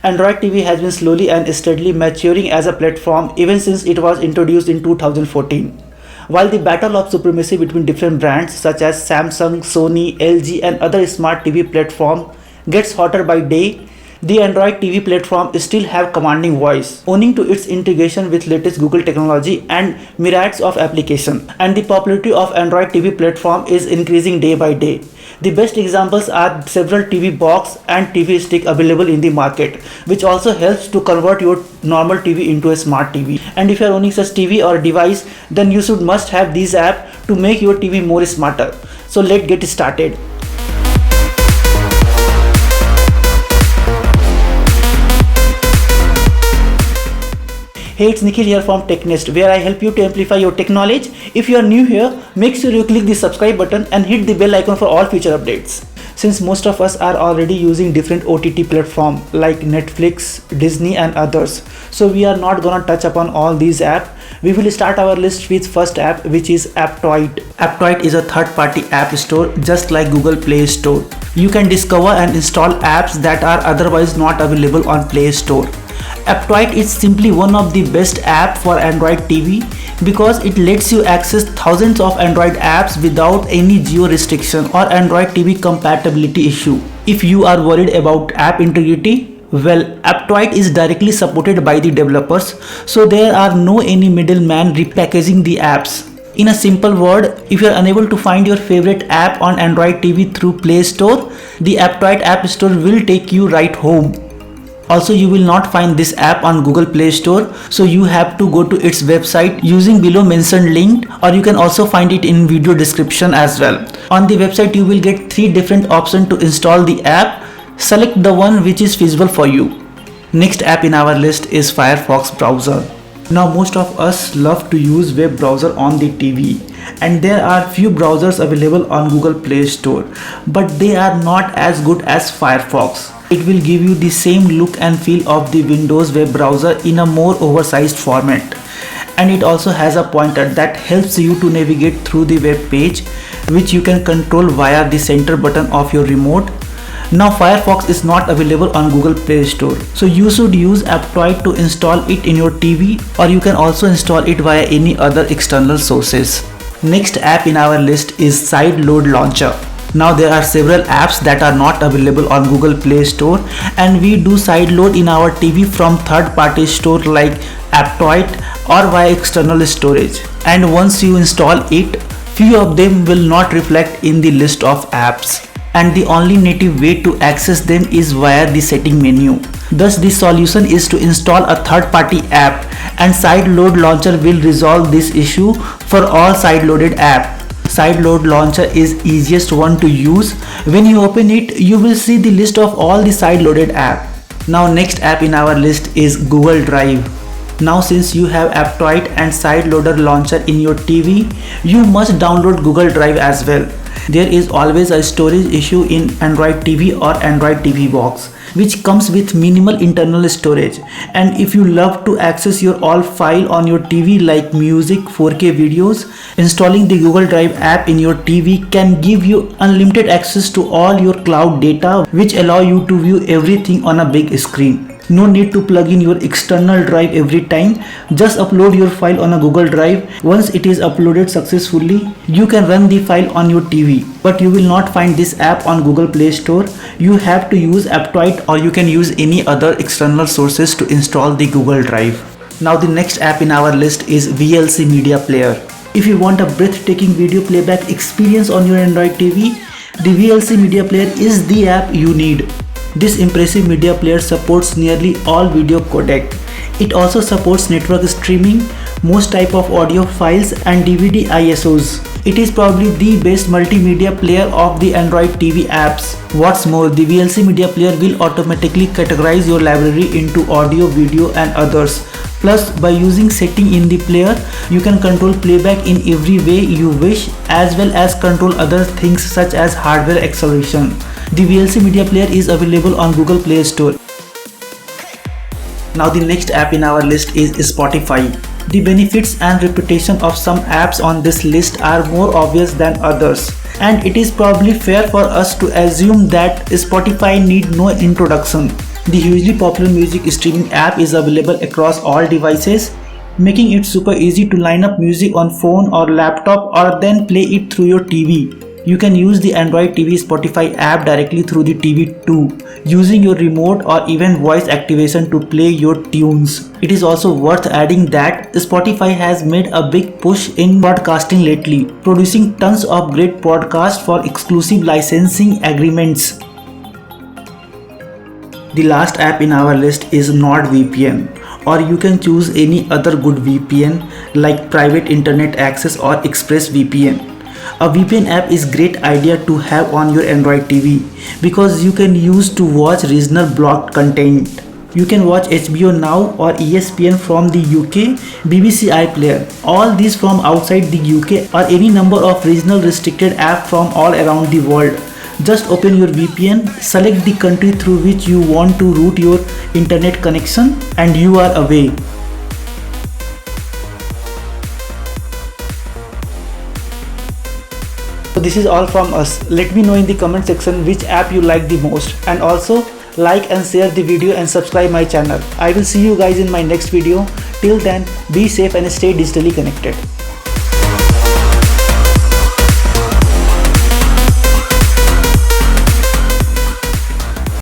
Android TV has been slowly and steadily maturing as a platform even since it was introduced in 2014. While the battle of supremacy between different brands such as Samsung, Sony, LG and other smart TV platforms gets hotter by day, the Android TV platform still have commanding voice, owing to its integration with latest Google technology and myriads of applications. And the popularity of Android TV platform is increasing day by day. The best examples are several TV box and TV stick available in the market, which also helps to convert your normal TV into a smart TV. And if you are owning such TV or device, then you should must have these apps to make your TV more smarter. So let's get started. Hey, it's Nikhil here from TechNest, where I help you to amplify your tech knowledge. If you are new here, make sure you click the subscribe button and hit the bell icon for all future updates. Since most of us are already using different OTT platforms like Netflix, Disney and others, so we are not gonna touch upon all these apps. We will start our list with first app, which is Aptoide. Aptoide is a third-party app store just like Google Play Store. You can discover and install apps that are otherwise not available on Play Store. Aptoide is simply one of the best apps for Android TV because it lets you access thousands of Android apps without any geo restriction or Android TV compatibility issue. If you are worried about app integrity, well, Aptoide is directly supported by the developers, so there are no any middleman repackaging the apps. In a simple word, if you are unable to find your favorite app on Android TV through Play Store, the Aptoide App Store will take you right home. Also, you will not find this app on Google Play Store, so you have to go to its website using below mentioned link, or you can also find it in video description as well. On the website, you will get 3 different options to install the app. Select the one which is feasible for you. Next app in our list is Firefox browser. Now most of us love to use web browser on the TV, and there are few browsers available on Google Play Store, but they are not as good as Firefox. It will give you the same look and feel of the Windows web browser in a more oversized format, and it also has a pointer that helps you to navigate through the web page, which you can control via the center button of your remote. Now Firefox is not available on Google Play Store, so you should use Aptoide to install it in your TV, or you can also install it via any other external sources. Next app in our list is Sideload Launcher. Now there are several apps that are not available on Google Play Store, and we do sideload in our TV from third-party store like Aptoide or via external storage. And once you install it, few of them will not reflect in the list of apps, and the only native way to access them is via the setting menu. Thus the solution is to install a third-party app, and Sideload Launcher will resolve this issue for all sideloaded apps. Sideload Launcher is easiest one to use. When you open it, you will see the list of all the sideloaded apps. Now next app in our list is Google Drive. Now since you have Aptoide and Sideloader Launcher in your TV, you must download Google Drive as well. There is always a storage issue in Android TV or Android TV box, which comes with minimal internal storage. And if you love to access your all file on your TV like music, 4K videos, installing the Google Drive app in your TV can give you unlimited access to all your cloud data, which allow you to view everything on a big screen. No need to plug in your external drive every time. Just upload your file on a Google Drive. Once it is uploaded successfully, you can run the file on your TV. But you will not find this app on Google Play Store. You have to use Aptoide, or you can use any other external sources to install the Google Drive. Now the next app in our list is VLC Media Player. If you want a breathtaking video playback experience on your Android TV, the VLC Media Player is the app you need. This impressive media player supports nearly all video codec. It also supports network streaming, most type of audio files and DVD ISOs. It is probably the best multimedia player of the Android TV apps. What's more, the VLC Media Player will automatically categorize your library into audio, video and others. Plus, by using setting in the player, you can control playback in every way you wish, as well as control other things such as hardware acceleration. The VLC Media Player is available on Google Play Store. Now the next app in our list is Spotify. The benefits and reputation of some apps on this list are more obvious than others, and it is probably fair for us to assume that Spotify need no introduction. The hugely popular music streaming app is available across all devices, making it super easy to line up music on phone or laptop or then play it through your TV. You can use the Android TV Spotify app directly through the TV too, using your remote or even voice activation to play your tunes. It is also worth adding that Spotify has made a big push in podcasting lately, producing tons of great podcasts for exclusive licensing agreements. The last app in our list is NordVPN, or you can choose any other good VPN like Private Internet Access or ExpressVPN. A VPN app is great idea to have on your Android TV because you can use to watch regional blocked content. You can watch HBO Now or ESPN from the UK, BBC iPlayer, all these from outside the UK or any number of regional restricted apps from all around the world. Just open your VPN, select the country through which you want to route your internet connection, and you are away. So this is all from us. Let me know in the comment section which app you like the most, and also like and share the video and subscribe my channel. I will see you guys in my next video. Till then, be safe and stay digitally connected.